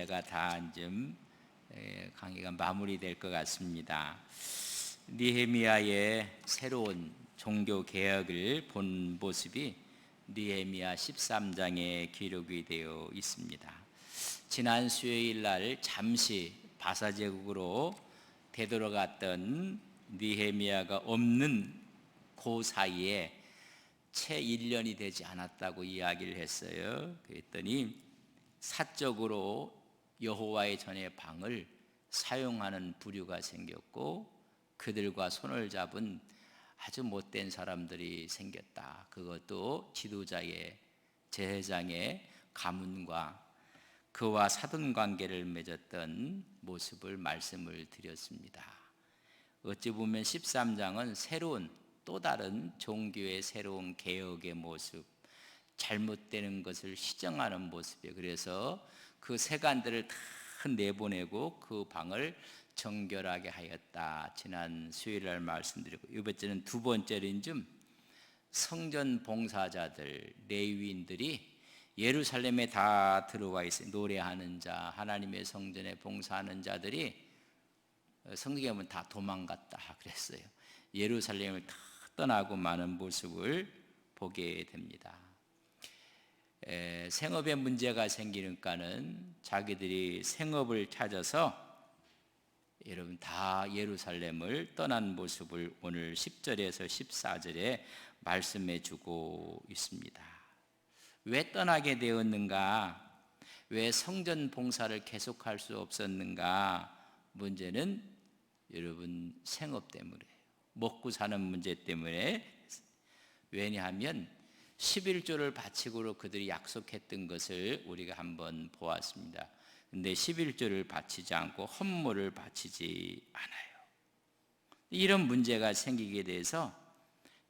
때가 다 좀 강의가 마무리될 것 같습니다. 느헤미야의 새로운 종교 개혁을 본 모습이 느헤미야 13장에 기록이 되어 있습니다. 지난 수요일 날 잠시 바사 제국으로 되돌아갔던 느헤미야가 없는 그 사이에 채 1년이 되지 않았다고 이야기를 했어요. 그랬더니 사적으로 여호와의 전의 방을 사용하는 부류가 생겼고 그들과 손을 잡은 아주 못된 사람들이 생겼다. 그것도 지도자의 제사장의 가문과 그와 사돈 관계를 맺었던 모습을 말씀을 드렸습니다. 어찌 보면 13장은 새로운 또 다른 종교의 새로운 개혁의 모습, 잘못되는 것을 시정하는 모습이에요. 그래서 그 세간들을 다 내보내고 그 방을 정결하게 하였다. 지난 수요일 날 말씀드리고, 이번 주는 두 번째는 좀 성전 봉사자들, 레위인들이 예루살렘에 다 들어와 있어요. 노래하는 자, 하나님의 성전에 봉사하는 자들이 성경에 보면 다 도망갔다 그랬어요. 예루살렘을 다 떠나고 마는 모습을 보게 됩니다. 생업에 문제가 생기니까는 자기들이 생업을 찾아서 여러분 다 예루살렘을 떠난 모습을 오늘 10절에서 14절에 말씀해 주고 있습니다. 왜 떠나게 되었는가? 왜 성전 봉사를 계속할 수 없었는가? 문제는 여러분 생업 때문에, 먹고 사는 문제 때문에. 왜냐하면 11조를 바치고로 그들이 약속했던 것을 우리가 한번 보았습니다. 근데 11조를 바치지 않고 헌물을 바치지 않아요. 이런 문제가 생기게 돼서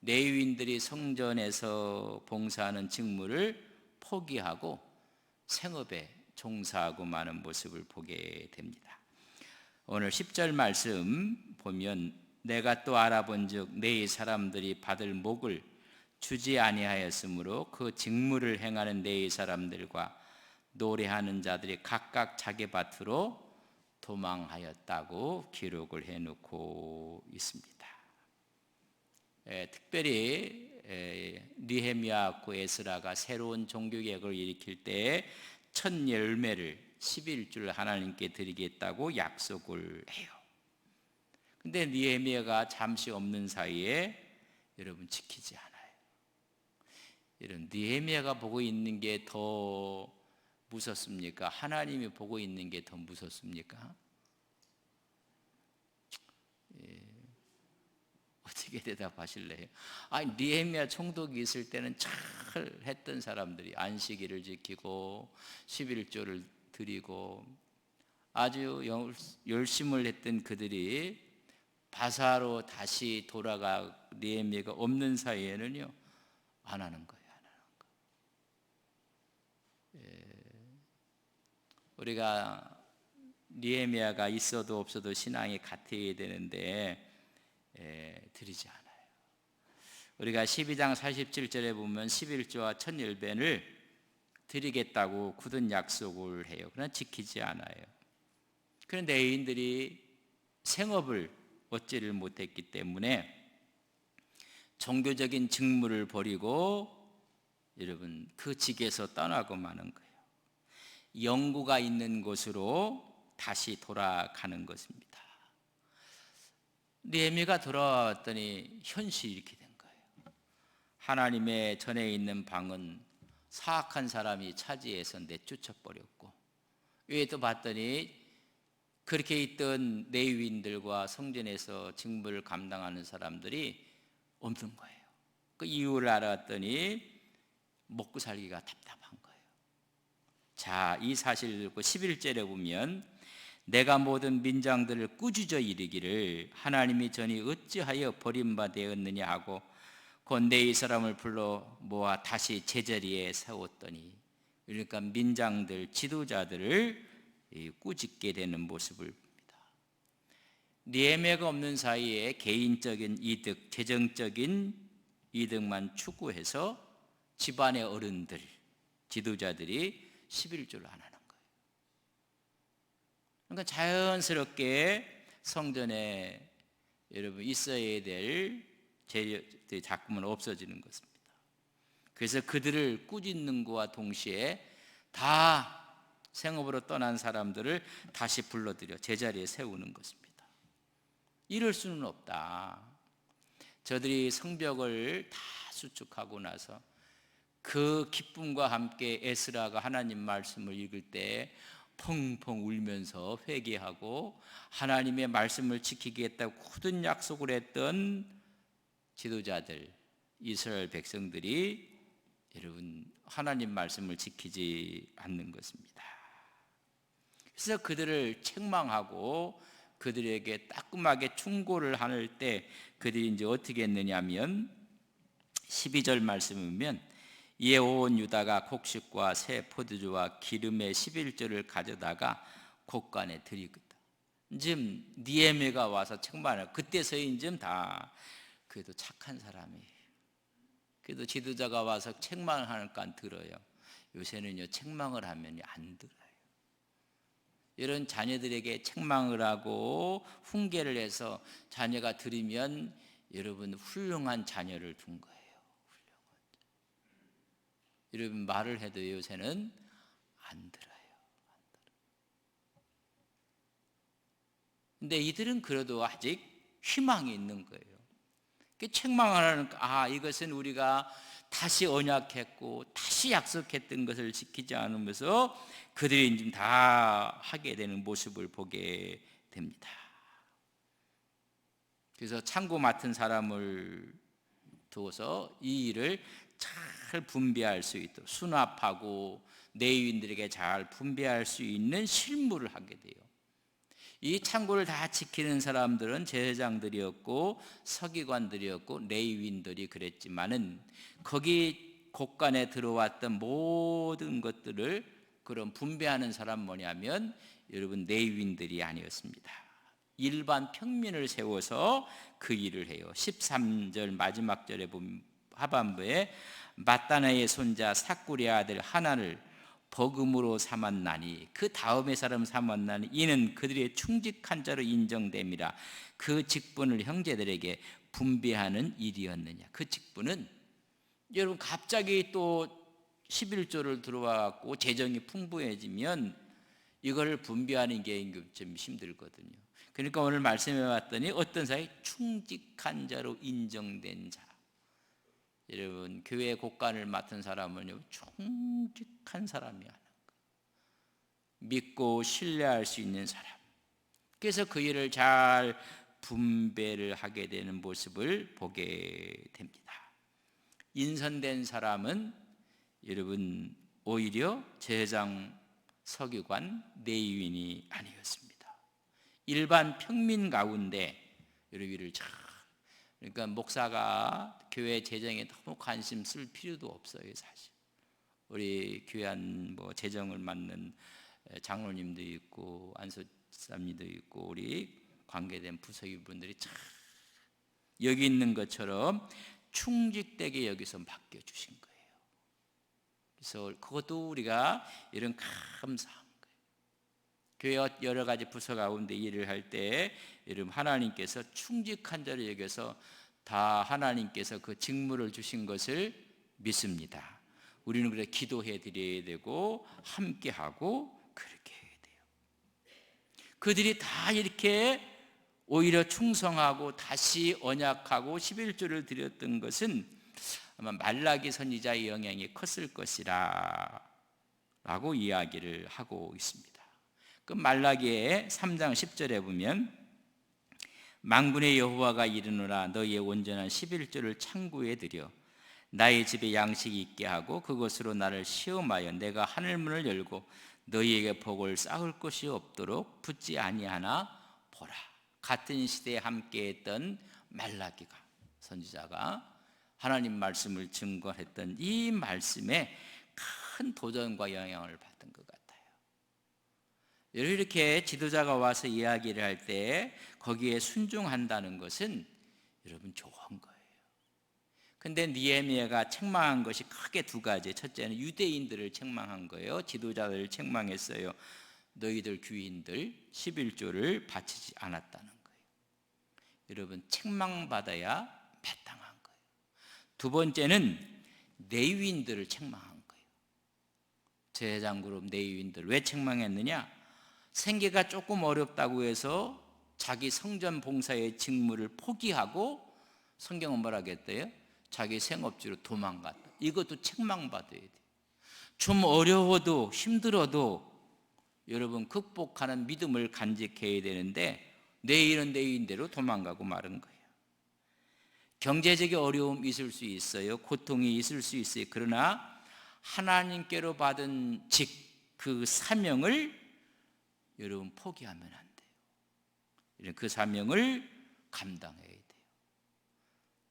레위인들이 성전에서 봉사하는 직무를 포기하고 생업에 종사하고 마는 모습을 보게 됩니다. 오늘 10절 말씀 보면 내가 또 알아본즉 내 사람들이 받을 목을 주지 아니하였으므로 그 직무를 행하는 내 사람들과 노래하는 자들이 각각 자기 밭으로 도망하였다고 기록을 해놓고 있습니다. 특별히 느헤미야하고 에스라가 새로운 종교개혁을 일으킬 때 첫 열매를 11주를 하나님께 드리겠다고 약속을 해요. 근데 느헤미야가 잠시 없는 사이에 여러분 지키지 않아요. 이런 느헤미야가 보고 있는 게 더 무섭습니까? 하나님이 보고 있는 게 더 무섭습니까? 어떻게 대답하실래요? 느헤미야 총독이 있을 때는 잘 했던 사람들이 안식일을 지키고 11조를 드리고 아주 열심을 했던 그들이 바사로 다시 돌아가 느헤미야가 없는 사이에는요 안 하는 거예요. 우리가 느헤미야가 있어도 없어도 신앙이 같아야 되는데 드리지 않아요. 우리가 12장 47절에 보면 11조와 첫 열배를 드리겠다고 굳은 약속을 해요. 그러나 지키지 않아요. 그런데 레위인들이 생업을 얻지를 못했기 때문에 종교적인 직무를 버리고 여러분 그 직에서 떠나고 마는 거예요. 영구가 있는 곳으로 다시 돌아가는 것입니다. 느헤미야가 돌아왔더니 현실이 이렇게 된 거예요. 하나님의 전에 있는 방은 사악한 사람이 차지해서 내쫓아버렸고, 위에도 봤더니 그렇게 있던 레위인들과 성전에서 직무를 감당하는 사람들이 없는 거예요. 그 이유를 알았더니 먹고 살기가 답답한 거예요. 자, 이 사실을 듣고 11절에 보면 내가 모든 민장들을 꾸짖어 이르기를 하나님이 전이 어찌하여 버림받았느냐 하고 곧 내 이 사람을 불러 모아 다시 제자리에 세웠더니, 그러니까 민장들, 지도자들을 꾸짖게 되는 모습을 봅니다. 느헤미야가 없는 사이에 개인적인 이득, 재정적인 이득만 추구해서 집안의 어른들, 지도자들이 11조를 안 하는 거예요. 그러니까 자연스럽게 성전에 여러분 있어야 될 재료들이 자꾸만 없어지는 것입니다. 그래서 그들을 꾸짖는 것과 동시에 다 생업으로 떠난 사람들을 다시 불러들여 제자리에 세우는 것입니다. 이럴 수는 없다. 저들이 성벽을 다 수축하고 나서 그 기쁨과 함께 에스라가 하나님 말씀을 읽을 때 펑펑 울면서 회개하고 하나님의 말씀을 지키겠다고 굳은 약속을 했던 지도자들, 이스라엘 백성들이 여러분 하나님 말씀을 지키지 않는 것입니다. 그래서 그들을 책망하고 그들에게 따끔하게 충고를 할 때 그들이 이제 어떻게 했느냐면 12절 말씀을 보면 이에 온 유다가 곡식과 새 포도주와 기름의 11조를 가져다가 곡간에 드리거든. 지금 니에미가 와서 책망을 그때서야 지금 다 그래도 착한 사람이에요. 그래도 지도자가 와서 책망을 하니까 들어요. 요새는요 책망을 하면 안 들어요. 이런 자녀들에게 책망을 하고 훈계를 해서 자녀가 들으면 여러분 훌륭한 자녀를 둔 거예요. 여러분 말을 해도 요새는 안 들어요. 근데 이들은 그래도 아직 희망이 있는 거예요. 책망을 하니까 이것은 우리가 다시 언약했고 다시 약속했던 것을 지키지 않으면서 그들이 지금 다 하게 되는 모습을 보게 됩니다. 그래서 창고 맡은 사람을 두어서 이 일을 잘 분배할 수 있도록 수납하고 레위인들에게 잘 분배할 수 있는 실무를 하게 돼요. 이 창고를 다 지키는 사람들은 제사장들이었고 서기관들이었고 레위인들이 그랬지만은 거기 곳간에 들어왔던 모든 것들을 그런 분배하는 사람 뭐냐면 여러분 레위인들이 아니었습니다. 일반 평민을 세워서 그 일을 해요. 13절 마지막 절에 보면 하반부에 마따나의 손자 삭구리의 아들 하나를 버금으로 삼았나니 그 다음의 사람 삼았나니 이는 그들의 충직한 자로 인정됨이라. 그 직분을 형제들에게 분배하는 일이었느냐. 그 직분은 여러분 갑자기 또 11조를 들어와갖고 재정이 풍부해지면 이걸 분배하는 게 좀 힘들거든요. 그러니까 오늘 말씀해 봤더니 어떤 사람이 충직한 자로 인정된 자. 여러분 교회 곳간을 맡은 사람은요 충직한 사람이 하는 거예요. 믿고 신뢰할 수 있는 사람. 그래서 그 일을 잘 분배를 하게 되는 모습을 보게 됩니다. 인선된 사람은 여러분 오히려 제사장, 서기관, 레위인이 아니었습니다. 일반 평민 가운데 여러분 일을 잘 그러니까 목사가 교회 재정에 너무 관심 쓸 필요도 없어요, 사실. 우리 교회한 재정을 맡는 장로님도 있고 안수사님도 있고 우리 관계된 부서기분들이 참 여기 있는 것처럼 충직되게 여기서 맡겨 주신 거예요. 그래서 그것도 우리가 이런 감사한 거예요. 교회 여러 가지 부서 가운데 일을 할 때 여러분 하나님께서 충직한 자를 여겨서 다 하나님께서 그 직무를 주신 것을 믿습니다. 우리는 그래 기도해 드려야 되고 함께 하고 그렇게 해야 돼요. 그들이 다 이렇게 오히려 충성하고 다시 언약하고 11조를 드렸던 것은 아마 말라기 선지자의 영향이 컸을 것이라 라고 이야기를 하고 있습니다. 그 말라기의 3장 10절에 보면 만군의 여호와가 이르노라 너희의 온전한 11조를 창고에 들여 나의 집에 양식이 있게 하고 그것으로 나를 시험하여 내가 하늘문을 열고 너희에게 복을 쌓을 것이 없도록 붙지 아니하나 보라. 같은 시대에 함께했던 말라기가 선지자가 하나님 말씀을 증거했던 이 말씀에 큰 도전과 영향을 받은 것 같아요. 이렇게 지도자가 와서 이야기를 할 때 거기에 순종한다는 것은 여러분 좋은 거예요. 근데 느헤미야가 책망한 것이 크게 두 가지. 첫째는 유대인들을 책망한 거예요. 지도자들을 책망했어요. 너희들 귀인들 11조를 바치지 않았다는 거예요. 여러분, 책망받아야 마땅한 거예요. 두 번째는 레위인들을 책망한 거예요. 제사장그룹 레위인들 왜 책망했느냐? 생계가 조금 어렵다고 해서 자기 성전 봉사의 직무를 포기하고, 성경은 뭐라 그랬대요? 자기 생업지로 도망갔다. 이것도 책망받아야 돼요. 좀 어려워도 힘들어도 여러분 극복하는 믿음을 간직해야 되는데 내일은 내일대로 도망가고 마른 거예요. 경제적인 어려움이 있을 수 있어요. 고통이 있을 수 있어요. 그러나 하나님께로 받은 그 사명을 여러분 포기하면 안 돼요. 그 사명을 감당해야 돼요.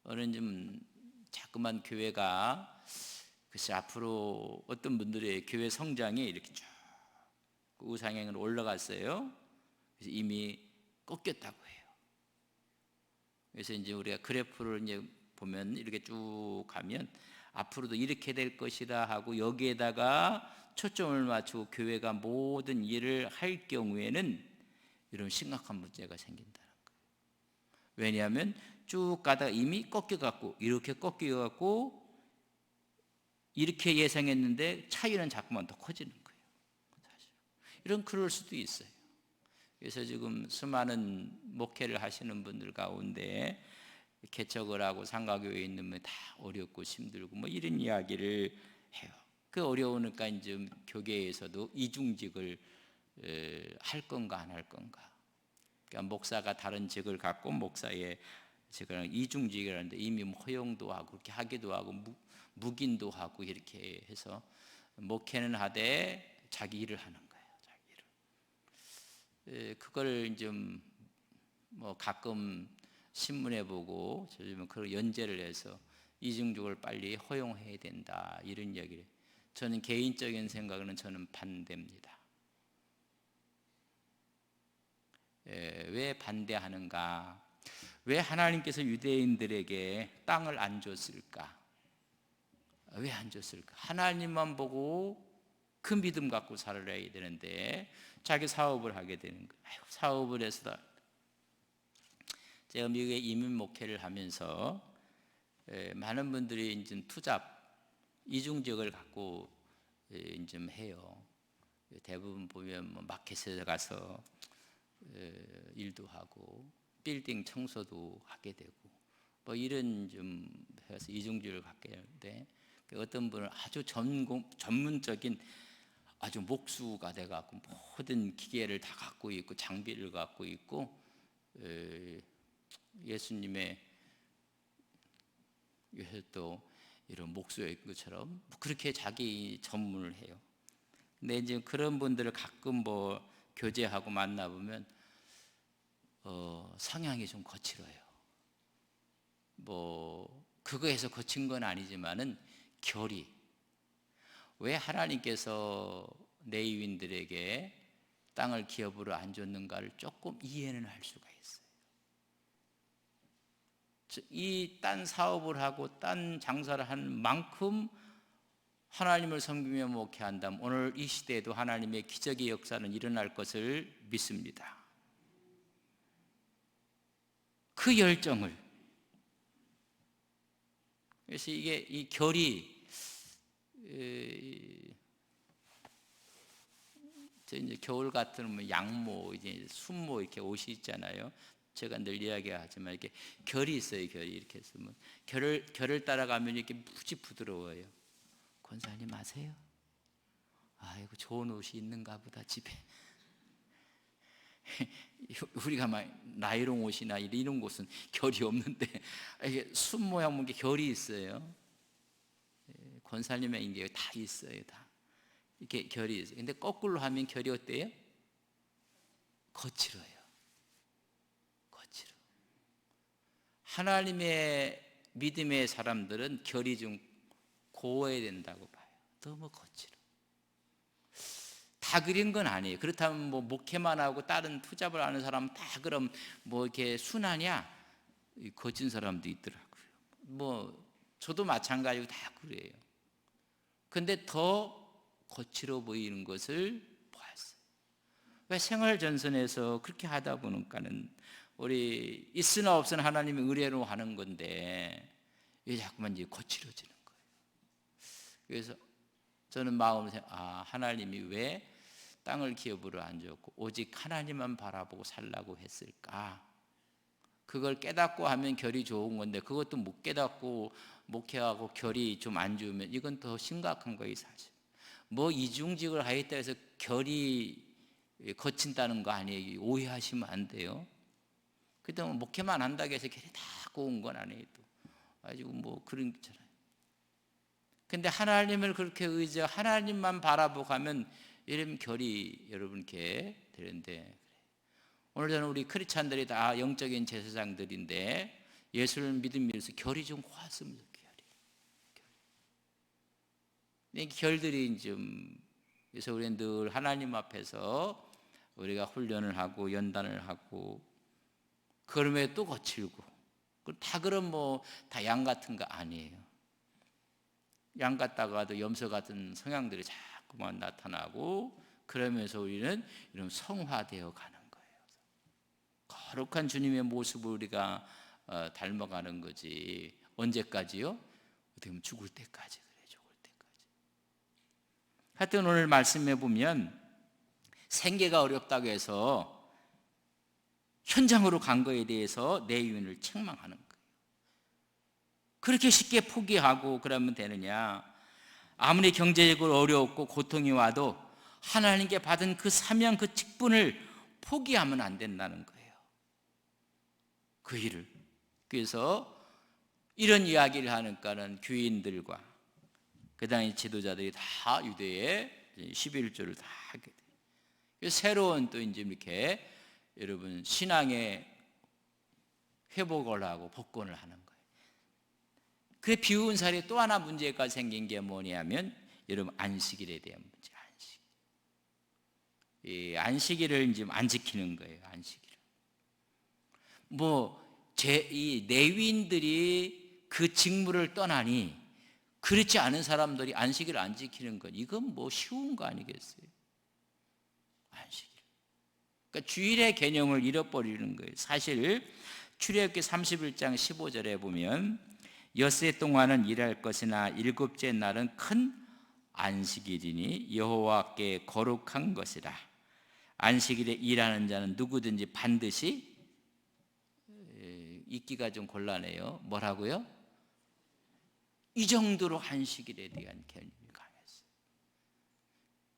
오늘 좀 자꾸만 교회가, 글쎄 앞으로 어떤 분들의 교회 성장이 이렇게 쭉 우상향으로 올라갔어요. 그래서 이미 꺾였다고 해요. 그래서 이제 우리가 그래프를 이제 보면 이렇게 쭉 가면 앞으로도 이렇게 될 것이라 하고, 여기에다가 초점을 맞추고 교회가 모든 일을 할 경우에는 이런 심각한 문제가 생긴다는 거예요. 왜냐하면 쭉 가다가 이미 꺾여갖고, 이렇게 꺾여갖고 이렇게 예상했는데 차이는 자꾸만 더 커지는 거예요. 사실 그럴 수도 있어요. 그래서 지금 수많은 목회를 하시는 분들 가운데 개척을 하고 상가교회에 있는 분 다 어렵고 힘들고 뭐 이런 이야기를 해요. 그 어려우니까 이제 교계에서도 이중직을 할 건가 안 할 건가. 그러니까 목사가 다른 직을 갖고 목사의 직을 이중직이라는데 이미 허용도 하고 그렇게 하기도 하고 묵인도 하고 이렇게 해서 목회는 하되 자기 일을 하는 거예요. 자기 일을. 그걸 좀 뭐 가끔 신문에 보고 요즘은 그런 연재를 해서 이중직을 빨리 허용해야 된다 이런 이야기를. 저는 개인적인 생각은 저는 반대입니다. 왜 반대하는가? 왜 하나님께서 유대인들에게 땅을 안 줬을까? 왜 안 줬을까? 하나님만 보고 그 믿음 갖고 살아야 되는데 자기 사업을 하게 되는 거예요. 사업을 해서 제가 미국에 이민 목회를 하면서 많은 분들이 이제 이중직을 갖고 이제 해요. 대부분 보면 뭐 마켓에 가서 일도 하고 빌딩 청소도 하게 되고 뭐 이런 좀 해서 이중직을 갖게 되는데, 어떤 분은 아주 전문적인 아주 목수가 돼갖고 모든 기계를 다 갖고 있고 장비를 갖고 있고 예수님의 또 이런 목수의 것처럼 그렇게 자기 전문을 해요. 근데 이제 그런 분들을 가끔 뭐 교제하고 만나보면 성향이 좀 거칠어요. 뭐 그거에서 거친 건 아니지만은 결이, 왜 하나님께서 레위인들에게 땅을 기업으로 안 줬는가를 조금 이해는 할 수가 있어요. 이 딴 사업을 하고 딴 장사를 하는 만큼 하나님을 섬기며 목회한다면 오늘 이 시대에도 하나님의 기적의 역사는 일어날 것을 믿습니다. 그 열정을. 그래서 이 결이 저 이제 겨울 같은 뭐 양모, 이제 순모 이렇게 옷이 있잖아요. 제가 늘 이야기하지만 이렇게 결이 있어요. 결이 이렇게 있으면 결을 따라가면 이렇게 무지 부드러워요. 권사님 아세요? 아이고 좋은 옷이 있는가 보다 집에. 우리가 막 나이롱 옷이나 이런 곳은 결이 없는데 이게 순 모양 보면 결이 있어요. 권사님의 이게 다 있어요. 다 이렇게 결이 있어요. 근데 거꾸로 하면 결이 어때요? 거칠어요. 거칠어. 하나님의 믿음의 사람들은 결이 좀 고워야 된다고 봐요. 너무 거칠어. 다 그린 건 아니에요. 그렇다면 뭐 목회만 하고 다른 투잡을 하는 사람은 다 그럼 뭐 이렇게 순하냐? 거친 사람도 있더라고요. 뭐 저도 마찬가지고 다 그래요. 근데 더 거칠어 보이는 것을 보았어요. 생활 전선에서 그렇게 하다 보니까는 우리 있으나 없으나 하나님의 의뢰로 하는 건데 왜 자꾸만 이제 거칠어지는 거예요. 그래서 저는 마음으로 하나님이 왜 땅을 기업으로 안 줬고 오직 하나님만 바라보고 살라고 했을까? 그걸 깨닫고 하면 결이 좋은 건데 그것도 못 깨닫고 목회하고 결이 좀 안 좋으면 이건 더 심각한 거예요. 사실 뭐 이중직을 하였다 해서 결이 거친다는 거 아니에요. 오해하시면 안 돼요. 그때 목회만 한다고 해서 결이 다 고운 건 아니에요. 가지고 뭐 그런 거잖아요. 근데 하나님을 그렇게 의지하고 하나님만 바라보고 가면 이러면 결이 여러분께 되는데, 오늘 저는 우리 크리스찬들이 다 영적인 제사장들인데 예수를 믿으면서 결이 좀 고왔으면 좋겠어요. 결들이 좀, 그래서 우리는 늘 하나님 앞에서 우리가 훈련을 하고 연단을 하고 그럼에 또 거칠고, 다 그럼 뭐 다 양 같은 거 아니에요. 양 같다가도 염소 같은 성향들이 자꾸만 나타나고 그러면서 우리는 이런 성화되어 가는 거예요. 거룩한 주님의 모습을 우리가 닮아가는 거지. 언제까지요? 어떻게 보면 죽을 때까지. 그래, 죽을 때까지. 하여튼 오늘 말씀해 보면 생계가 어렵다고 해서 현장으로 간 거에 대해서 내위인을 책망하는 거예요. 그렇게 쉽게 포기하고 그러면 되느냐? 아무리 경제적으로 어렵고 고통이 와도 하나님께 받은 그 사명, 그 직분을 포기하면 안 된다는 거예요. 그 일을. 그래서 이런 이야기를 하니까는 교인들과 그 당시 지도자들이 다 유대에 11조를 다 하게 돼요. 새로운 또 이제 이렇게 여러분 신앙의 회복을 하고 복권을 하는 거예요. 그 비운 살에 또 하나 문제가 생긴 게 뭐냐면 여러분 안식일에 대한 문제. 이 안식일을 이제 안 지키는 거예요. 안식일. 이 레위인들이 그 직무를 떠나니 그렇지 않은 사람들이 안식일을 안 지키는 건 이건 뭐 쉬운 거 아니겠어요? 안식일. 그러니까 주일의 개념을 잃어버리는 거예요. 사실 출애굽기 31장 15절에 보면 엿새 동안은 일할 것이나 일곱째 날은 큰 안식일이니 여호와께 거룩한 것이라. 안식일에 일하는 자는 누구든지 반드시, 읽기가 좀 곤란해요. 뭐라고요? 이 정도로 안식일에 대한 개념이 강했어요.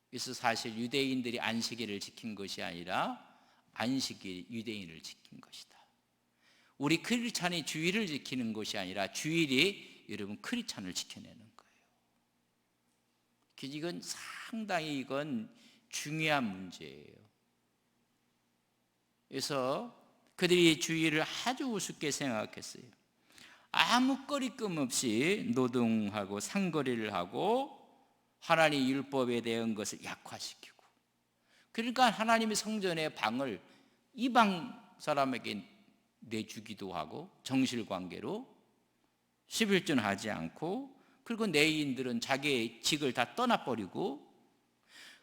그래서 사실 유대인들이 안식일을 지킨 것이 아니라 안식일이 유대인을 지킨 것이다. 우리 크리스찬이 주일을 지키는 것이 아니라 주일이 여러분 크리스찬을 지켜내는 거예요. 이건 상당히 이건 중요한 문제예요. 그래서 그들이 주일을 아주 우습게 생각했어요. 아무 거리낌 없이 노동하고 상거리를 하고 하나님의 율법에 대한 것을 약화시키고, 그러니까 하나님의 성전의 방을 이방 사람에게 내주기도 하고 정실관계로 11조는 하지 않고, 그리고 레위인들은 자기의 직을 다 떠나버리고,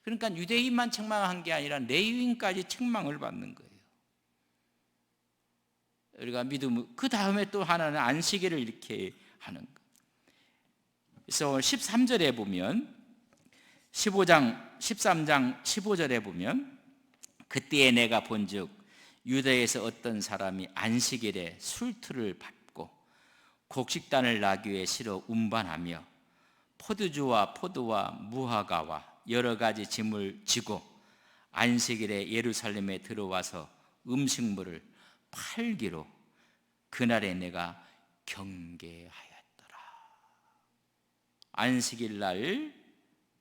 그러니까 유대인만 책망한 게 아니라 레위인까지 책망을 받는 거예요. 우리가 믿음, 그 다음에 또 하나는 안식일을 이렇게 하는 거예요. 그래서 13절에 보면 13장 15절에 보면 그때에 내가 본즉 유다에서 어떤 사람이 안식일에 술틀을 밟고 곡식단을 나귀에 실어 운반하며 포도주와 포도와 무화과와 여러 가지 짐을 지고 안식일에 예루살렘에 들어와서 음식물을 팔기로 그날에 내가 경계하였더라. 안식일 날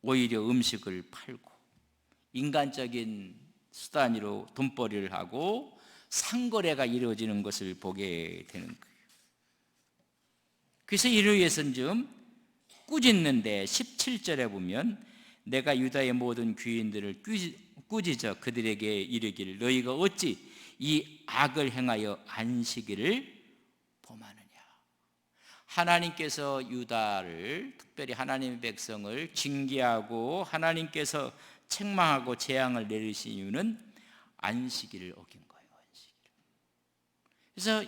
오히려 음식을 팔고 인간적인 수단으로 돈벌이를 하고 상거래가 이루어지는 것을 보게 되는 거예요. 그래서 이를 위해서는 좀 꾸짖는데 17절에 보면 내가 유다의 모든 귀인들을 꾸짖어 그들에게 이르기를 너희가 어찌 이 악을 행하여 안식일을 범하느냐. 하나님께서 유다를, 특별히 하나님의 백성을 징계하고 하나님께서 책망하고 재앙을 내리신 이유는 안식일을 어긴 거예요. 그래서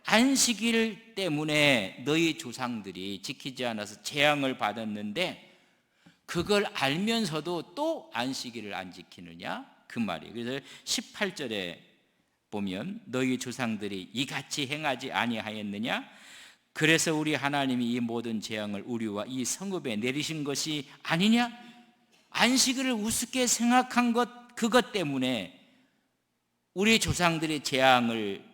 안식일 때문에 너희 조상들이 지키지 않아서 재앙을 받았는데 그걸 알면서도 또 안식일을 안 지키느냐 그 말이에요. 그래서 18절에 보면 너희 조상들이 이같이 행하지 아니하였느냐? 그래서 우리 하나님이 이 모든 재앙을 우리와 이 성읍에 내리신 것이 아니냐? 안식일을 우습게 생각한 것 그것 때문에 우리 조상들의 재앙을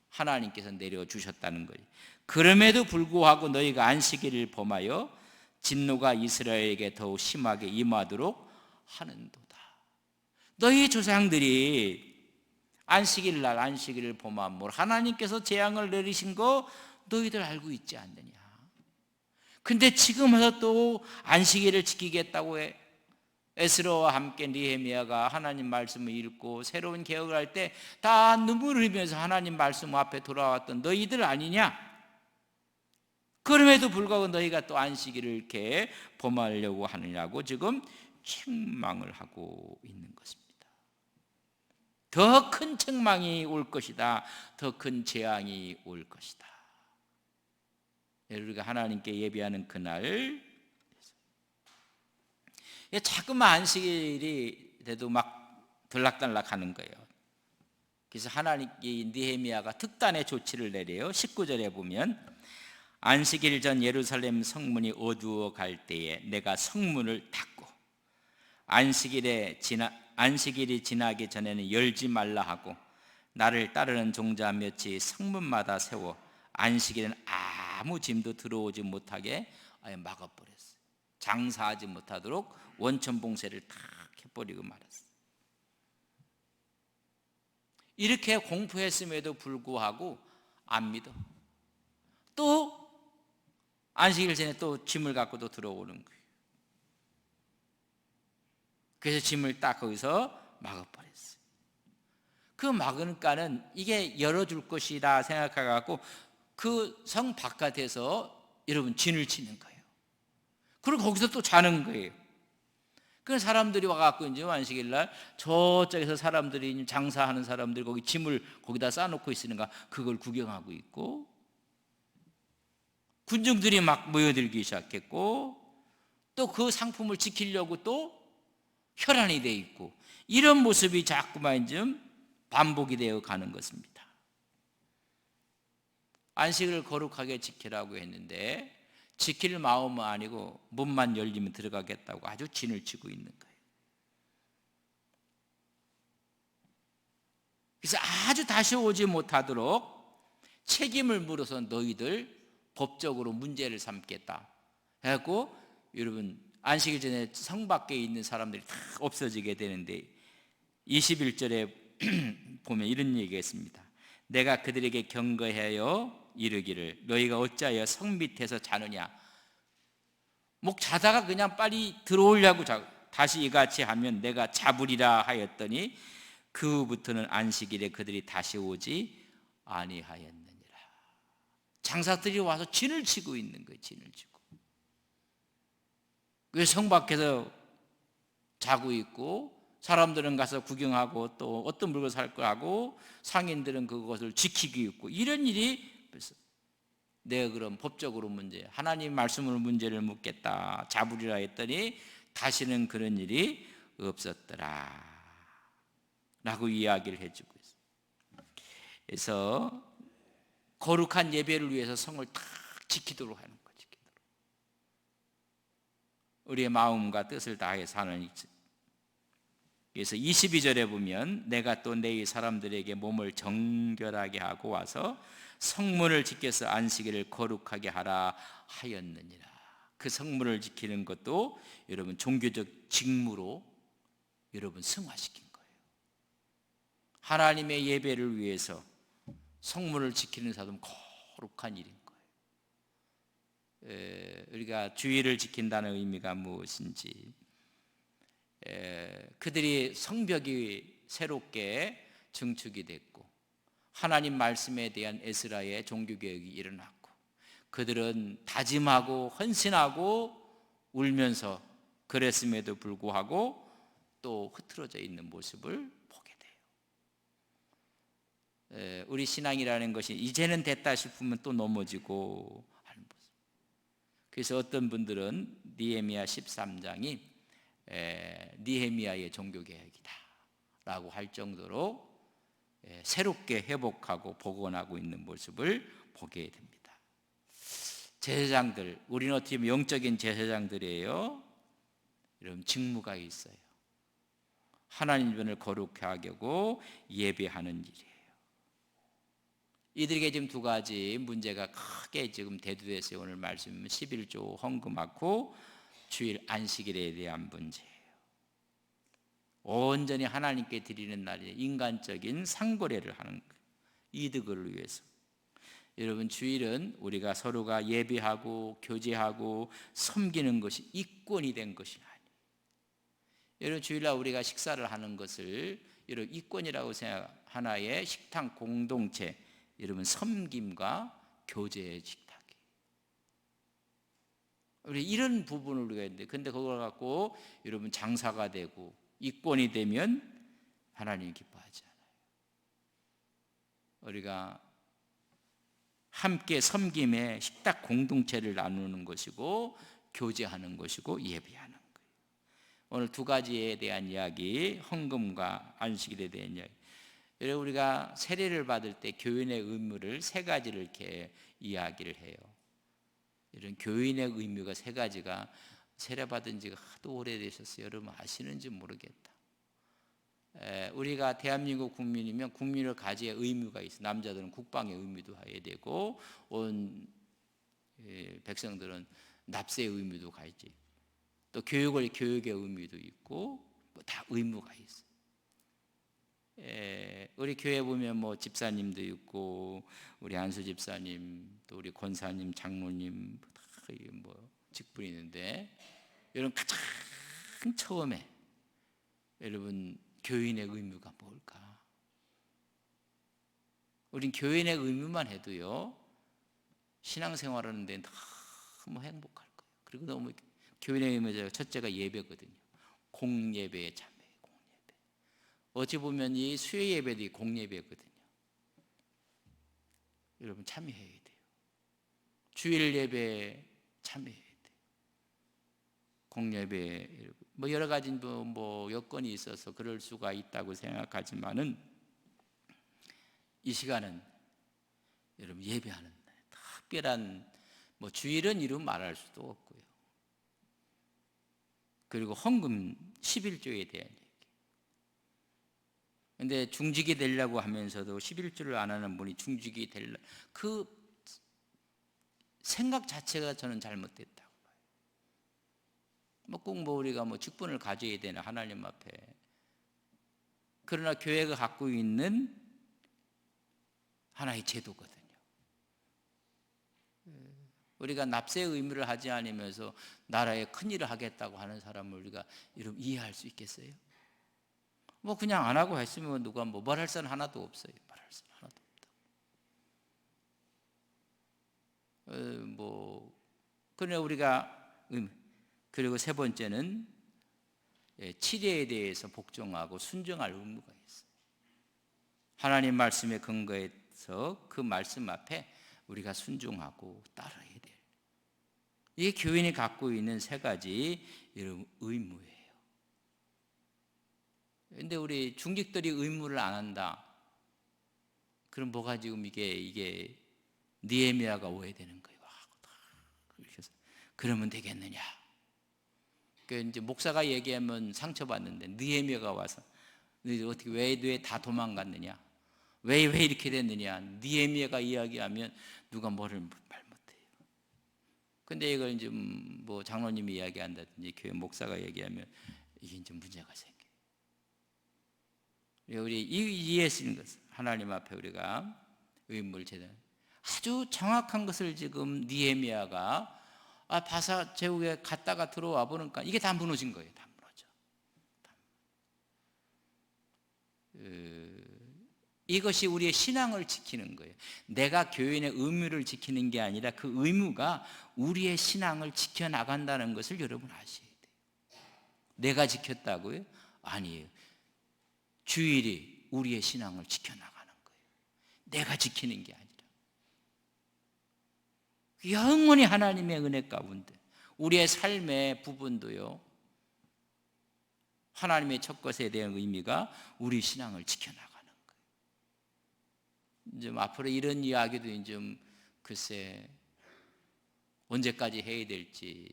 하나님께서 내려주셨다는 거예요. 그럼에도 불구하고 너희가 안식일을 범하여 진노가 이스라엘에게 더욱 심하게 임하도록 하는도다. 너희 조상들이 안식일 날 안식일을 범함으로 하나님께서 재앙을 내리신 거 너희들 알고 있지 않느냐. 근데 지금 와서 또 안식일을 지키겠다고 해. 에스라와 함께 느헤미야가 하나님 말씀을 읽고 새로운 개혁을 할 때 다 눈물을 흘리면서 하나님 말씀 앞에 돌아왔던 너희들 아니냐? 그럼에도 불구하고 너희가 또 안식일을 이렇게 범하려고 하느냐고 지금 책망을 하고 있는 것입니다. 더 큰 책망이 올 것이다. 더 큰 재앙이 올 것이다. 우리가 하나님께 예배하는 그날 자꾸만 안식일이 돼도 막 들락달락 하는 거예요. 그래서 하나님께 느헤미야가 특단의 조치를 내려요. 19절에 보면 안식일 전 예루살렘 성문이 어두워 갈 때에 내가 성문을 닫고 안식일이 지나기 전에는 열지 말라 하고 나를 따르는 종자 몇이 성문마다 세워 안식일에는 아무 짐도 들어오지 못하게 아예 막아버렸어요. 장사하지 못하도록 원천 봉쇄를 다 해버리고 말았어요. 이렇게 공포했음에도 불구하고 안 믿어. 또 안식일 전에 또 짐을 갖고 또 들어오는 거예요. 그래서 짐을 딱 거기서 막아버렸어요. 그 막으니까는 이게 열어줄 것이다 생각해갖고 그 성 바깥에서 여러분 진을 치는 거예요. 그리고 거기서 또 자는 거예요. 그 사람들이 와갖고 이제 안식일 날 저쪽에서 사람들이 장사하는 사람들 거기 짐을 거기다 쌓아놓고 있으니까 그걸 구경하고 있고 군중들이 막 모여들기 시작했고 또 그 상품을 지키려고 또 혈안이 돼 있고 이런 모습이 자꾸만 좀 반복이 되어 가는 것입니다. 안식을 거룩하게 지키라고 했는데 지킬 마음은 아니고 문만 열리면 들어가겠다고 아주 진을 치고 있는 거예요. 그래서 아주 다시 오지 못하도록 책임을 물어서 너희들 법적으로 문제를 삼겠다 해갖고 여러분 안식일 전에 성 밖에 있는 사람들이 다 없어지게 되는데 21절에 보면 이런 얘기가 있습니다. 내가 그들에게 경고하여 이르기를 너희가 어찌하여 성 밑에서 자느냐. 목 자다가 그냥 빨리 들어오려고 다시 이같이 하면 내가 잡으리라 하였더니 그 후부터는 안식일에 그들이 다시 오지 아니하였느니라. 장사들이 와서 진을 치고 있는 거예요. 진을 치고. 왜 성 밖에서 자고 있고 사람들은 가서 구경하고 또 어떤 물건 살 거 하고 상인들은 그것을 지키고 있고 이런 일이 내가 그럼 법적으로 문제 하나님 말씀으로 문제를 묻겠다 잡으리라 했더니 다시는 그런 일이 없었더라 라고 이야기를 해주고 있어요. 그래서 거룩한 예배를 위해서 성을 딱 지키도록 하는 거죠. 우리의 마음과 뜻을 다해서 하는. 그래서 22절에 보면 내가 또 내 사람들에게 몸을 정결하게 하고 와서 성문을 지켜서 안식일을 거룩하게 하라 하였느니라. 그 성문을 지키는 것도 여러분 종교적 직무로 여러분 승화시킨 거예요. 하나님의 예배를 위해서 성문을 지키는 사람은 거룩한 일인 거예요. 우리가 주의를 지킨다는 의미가 무엇인지 그들이 성벽이 새롭게 증축이 됐고 하나님 말씀에 대한 에스라의 종교개혁이 일어났고 그들은 다짐하고 헌신하고 울면서 그랬음에도 불구하고 또 흐트러져 있는 모습을 보게 우리 신앙이라는 것이 이제는 됐다 싶으면 또 넘어지고 하는 모습. 그래서 어떤 분들은 느헤미야 13장이 느헤미야의 종교개혁이다 라고 할 정도로 새롭게 회복하고 복원하고 있는 모습을 보게 됩니다. 제사장들, 우리는 어떻게 보면 영적인 제사장들이에요. 이런 직무가 있어요. 하나님 전을 거룩하게 하고 예배하는 일이에요. 이들에게 지금 두 가지 문제가 크게 지금 대두돼서 오늘 말씀은 11조 헌금하고 주일 안식일에 대한 문제예요. 온전히 하나님께 드리는 날에 인간적인 상거래를 하는 거예요. 이득을 위해서. 여러분, 주일은 우리가 서로가 예배하고 교제하고 섬기는 것이 이권이 된 것이 아니에요. 여러분, 주일날 우리가 식사를 하는 것을 여러분 이권이라고 생각, 하나의 식탁 공동체, 여러분 섬김과 교제의 식탁이. 우리 이런 부분을 우리가 했는데, 근데 그걸 갖고 여러분 장사가 되고 이권이 되면 하나님 기뻐하지 않아요. 우리가 함께 섬김의 식탁 공동체를 나누는 것이고 교제하는 것이고 예배하는 거예요. 오늘 두 가지에 대한 이야기, 헌금과 안식일에 대한 이야기. 여러분, 우리가 세례를 받을 때 교인의 의무를 세 가지를 이렇게 이야기를 해요. 이런 교인의 의무가 세 가지가, 세례 받은 지가 하도 오래되셨어요. 여러분 아시는지 모르겠다. 우리가 대한민국 국민이면 국민을 가지의 의무가 있어. 남자들은 국방의 의무도 해야 되고, 온 백성들은 납세의 의무도 가야지. 또 교육의 의무도 있고, 뭐 다 의무가 있어. 우리 교회 보면 뭐 집사님도 있고, 우리 안수 집사님, 또 우리 권사님, 장로님 다 뭐 직분이 있는데, 여러분 가장 처음에 여러분 교인의 의무가 뭘까? 우린 교인의 의무만 해도요, 신앙생활하는 데는 너무 행복할 거예요. 그리고 너무 교인의 의무가 첫째가 예배거든요. 공예배에 참여해요. 공예배. 어찌 보면 이 수요 예배도 공예배거든요. 여러분 참여해야 돼요. 주일 예배에 참여해야 돼요. 공예배, 뭐 여러 가지 뭐 여건이 있어서 그럴 수가 있다고 생각하지만은, 이 시간은 여러분 예배하는 특별한, 뭐 주일은 이루 말할 수도 없고요. 그리고 헌금 11조에 대한 얘기. 근데 중직이 되려고 하면서도 11조를 안 하는 분이 중직이 되려, 그 생각 자체가 저는 잘못됐다고 봐요. 뭐 꼭 뭐 우리가 뭐 직분을 가져야 되나 하나님 앞에. 그러나 교회가 갖고 있는 하나의 제도거든요. 우리가 납세의 의무를 하지 않으면서 나라에 큰일을 하겠다고 하는 사람을 우리가 여러분 이해할 수 있겠어요? 뭐 그냥 안 하고 했으면 누가 뭐 말할 사람 하나도 없어요. 말할 사람 하나도 없다. 뭐 그러나 우리가 그리고 세 번째는 치례에 대해서 복종하고 순종할 의무가 있어요. 하나님 말씀에 근거해서 그 말씀 앞에 우리가 순종하고 따라야 돼요. 이게 교인이 갖고 있는 세 가지 의무예요. 그런데 우리 중직들이 의무를 안 한다. 그럼 뭐가 지금 이게 느헤미야가 오해되는 거예요. 그러면 되겠느냐? 그 이제 목사가 얘기하면 상처받는데, 느헤미야가 와서 어떻게 왜 다 도망갔느냐? 왜 이렇게 됐느냐? 느헤미야가 이야기하면 누가 뭐를 말 못해요. 근데 이걸 이제 뭐 장로님이 이야기한다든지 교회 목사가 얘기하면 이게 이제 문제가 생겨요. 우리 이해할 수 있는 것은 하나님 앞에 우리가 의무를 제대로, 아주 정확한 것을 지금 느헤미야가 바사 제국에 갔다가 들어와 보니까 이게 다 무너진 거예요. 다 무너져. 이것이 우리의 신앙을 지키는 거예요. 내가 교인의 의무를 지키는 게 아니라 그 의무가 우리의 신앙을 지켜나간다는 것을 여러분 아셔야 돼요. 내가 지켰다고요? 아니에요. 주일이 우리의 신앙을 지켜나가는 거예요. 내가 지키는 게 아니라 영원히 하나님의 은혜 가운데 우리의 삶의 부분도요, 하나님의 첫 것에 대한 의미가 우리 신앙을 지켜나가는 거예요. 좀 앞으로 이런 이야기도 좀 글쎄 언제까지 해야 될지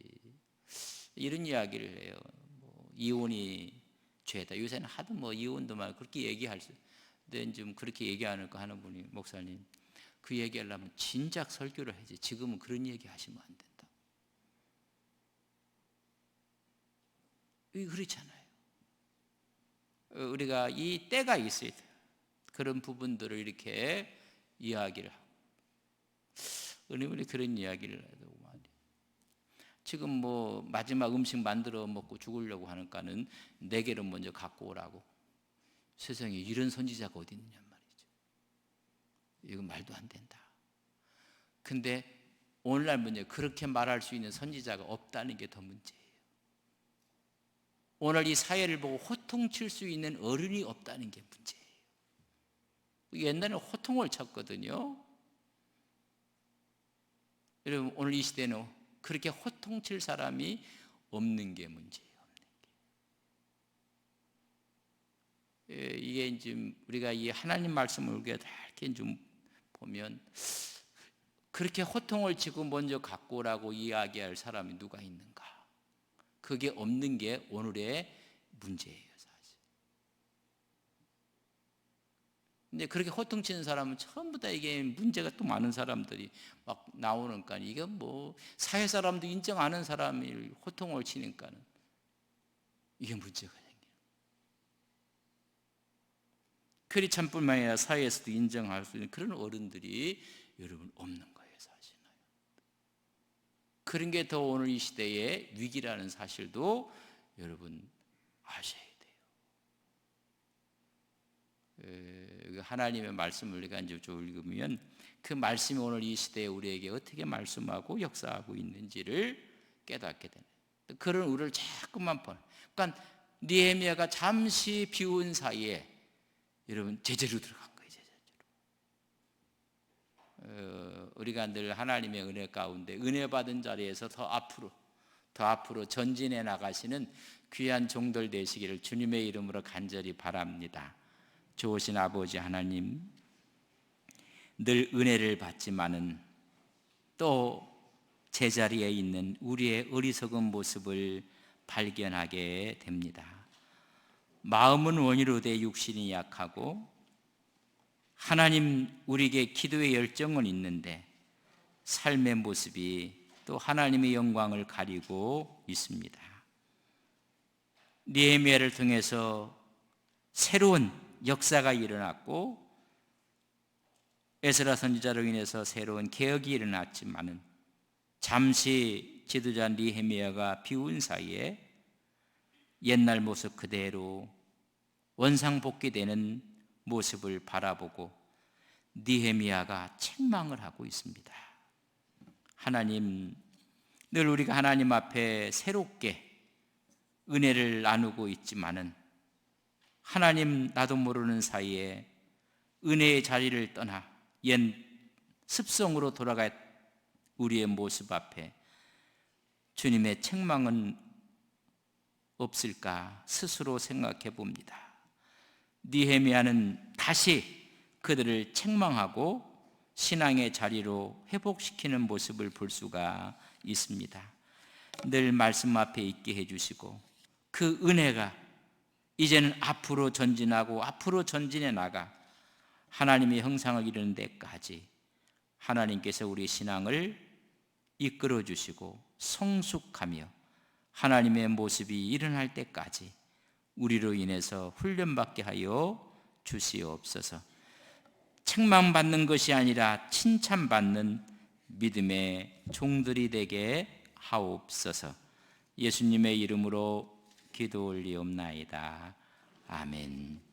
이런 이야기를 해요. 뭐 이혼이 죄다. 요새는 하도 뭐 이혼도 말 그렇게 얘기할 수. 근데 좀 그렇게 얘기하는 거 하는 분이 목사님 그 얘기하려면 진작 설교를 하지. 지금은 그런 얘기 하시면 안 된다. 그렇잖아요. 우리가 이 때가 있어야 돼요. 그런 부분들을 이렇게 이야기를 하고 은혜물이 그런 이야기를 해도 말이에요. 지금 뭐 마지막 음식 만들어 먹고 죽으려고 하니까는 내게로 먼저 갖고 오라고. 세상에 이런 선지자가 어디 있느냐 말이죠. 이건 말도 안 된다. 근데 오늘날 문제 그렇게 말할 수 있는 선지자가 없다는 게 더 문제예요. 오늘 이 사회를 보고 호통칠 수 있는 어른이 없다는 게 문제예요. 옛날에는 호통을 쳤거든요. 여러분 오늘 이 시대는 그렇게 호통칠 사람이 없는 게 문제예요. 이게 지금 우리가 이 하나님 말씀을 이렇게 좀 보면 그렇게 호통을 치고 먼저 갖고 오라고 이야기할 사람이 누가 있는가? 그게 없는 게 오늘의 문제예요, 사실. 근데 그렇게 호통치는 사람은 전부 다 이게 문제가 또 많은 사람들이 막 나오니까 이게 뭐 사회 사람도 인정 안 하는 사람이 호통을 치니까는 이게 문제가 생겨요. 크리스찬뿐만 아니라 사회에서도 인정할 수 있는 그런 어른들이 여러분 없는 거예요, 사실. 그런 게 더 오늘 이 시대의 위기라는 사실도 여러분 아셔야 돼요. 하나님의 말씀을 우리가 이제 좀 읽으면 그 말씀이 오늘 이 시대에 우리에게 어떻게 말씀하고 역사하고 있는지를 깨닫게 되는. 그런 우리를 자꾸만 보. 그러니까 느헤미야가 잠시 비운 사이에 여러분 제재로 들어간 거예요. 제재로. 우리가 늘 하나님의 은혜 가운데 은혜 받은 자리에서 더 앞으로 전진해 나가시는 귀한 종들 되시기를 주님의 이름으로 간절히 바랍니다. 좋으신 아버지 하나님, 늘 은혜를 받지만은 또 제자리에 있는 우리의 어리석은 모습을 발견하게 됩니다. 마음은 원이로되 육신이 약하고 하나님 우리에게 기도의 열정은 있는데 삶의 모습이 또 하나님의 영광을 가리고 있습니다. 느헤미야를 통해서 새로운 역사가 일어났고 에스라 선지자로 인해서 새로운 개혁이 일어났지만은 잠시 지도자 느헤미야가 비운 사이에 옛날 모습 그대로 원상복귀되는 모습을 바라보고 느헤미야가 책망을 하고 있습니다. 하나님, 늘 우리가 하나님 앞에 새롭게 은혜를 나누고 있지만은 하나님 나도 모르는 사이에 은혜의 자리를 떠나 옛 습성으로 돌아갈 우리의 모습 앞에 주님의 책망은 없을까 스스로 생각해 봅니다. 느헤미야는 다시 그들을 책망하고 신앙의 자리로 회복시키는 모습을 볼 수가 있습니다. 늘 말씀 앞에 있게 해주시고 그 은혜가 이제는 앞으로 전진하고 앞으로 전진해 나가 하나님의 형상을 이루는 데까지 하나님께서 우리 신앙을 이끌어 주시고 성숙하며 하나님의 모습이 일어날 때까지 우리로 인해서 훈련받게 하여 주시옵소서. 책망받는 것이 아니라 칭찬받는 믿음의 종들이 되게 하옵소서. 예수님의 이름으로 기도 올리옵나이다. 아멘.